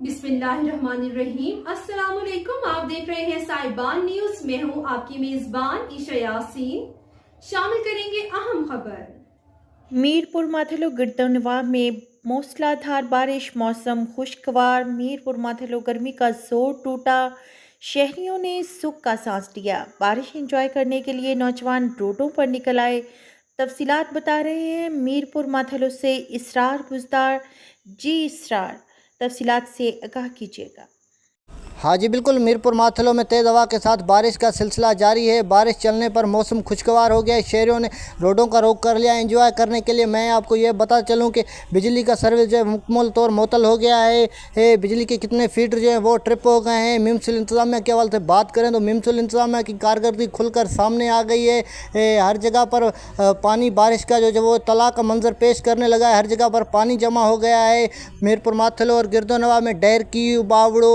बिस्मिल्लाहिर्रहमानिर्रहीम। अस्सलाम वालेकुम। आप देख रहे हैं साहिबान न्यूज। मैं हूं आपकी मेजबान ईशा यासीन। शामिल करेंगे अहम खबर। मीरपुर माथेलो गिरदनवा में मूसलाधार बारिश, मौसम खुशगवार। मीरपुर माथेलो गर्मी का जोर टूटा, शहरियों ने सुख का सांस लिया। बारिश एंजॉय करने के लिए नौजवान रोडों पर निकल आए। तफसीलात बता रहे हैं मीरपुर माथेलो से इसरार बुजदार। जी इसरार, तफसीलात से आगाह कीजिएगा। हाँ जी बिल्कुल, मीरपुर माथेलो में तेज़ हवा के साथ बारिश का सिलसिला जारी है। बारिश चलने पर मौसम खुशगवार हो गया है। शहरियों ने रोडों का रुख कर लिया एंजॉय करने के लिए। मैं आपको ये बता चलूँ कि बिजली का सर्विस जो है मुकम्मल तौर मुअत्तल हो गया है। बिजली के कितने फीडर जो हैं वो ट्रिप हो गए हैं। म्यूनसिपल इंतज़ामिया के हवाले से बात करें तो म्यूनसिपल इंतज़ामिया की कारकर्दगी खुलकर सामने आ गई है। हर जगह पर पानी बारिश का जो वो तला का मंजर पेश करने लगा है। हर जगह पर पानी जमा हो गया है। मीरपुर माथेलो और गिरदनवा में डैरकी, बावड़ो,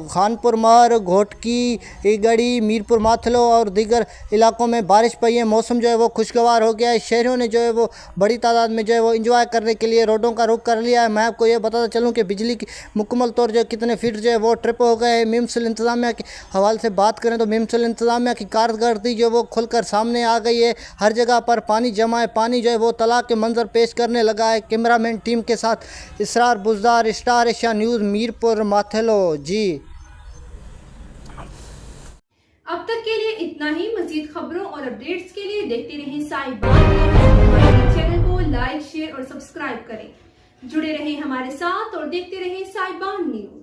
खानपुर महर, घोटकी, गढ़ी, मीरपुर माथेलो और दीगर इलाकों में बारिश पई है। मौसम जो है वो खुशगवार हो गया है। शहरियों ने जो है वो बड़ी तादाद में जो है वो इंजॉय करने के लिए रोडों का रुख कर लिया है। मैं आपको ये बताता चलूँ कि बिजली की मुकम्मल तौर जो कितने फीट जो है वो ट्रिप हो गए हैं। म्यूनसिपल इंतज़ामिया के हवाले से बात करें तो म्यूनसिपल इंतज़ामिया की कारकर्दगी जो वो खुलकर सामने आ गई है। हर जगह पर पानी जमा है। पानी जो है वो तालाब के मंजर पेश करने लगा है। कैमरामैन टीम के साथ Israr Buzdar, star Asia news, Mirpur Mathelo. जी अब तक के लिए इतना ही। मजीद खबरों और अपडेट्स के लिए देखते रहें साहिबान न्यूज। हमारे चैनल को लाइक, शेयर और सब्सक्राइब करें। जुड़े रहें हमारे साथ और देखते रहें साहिबान न्यूज।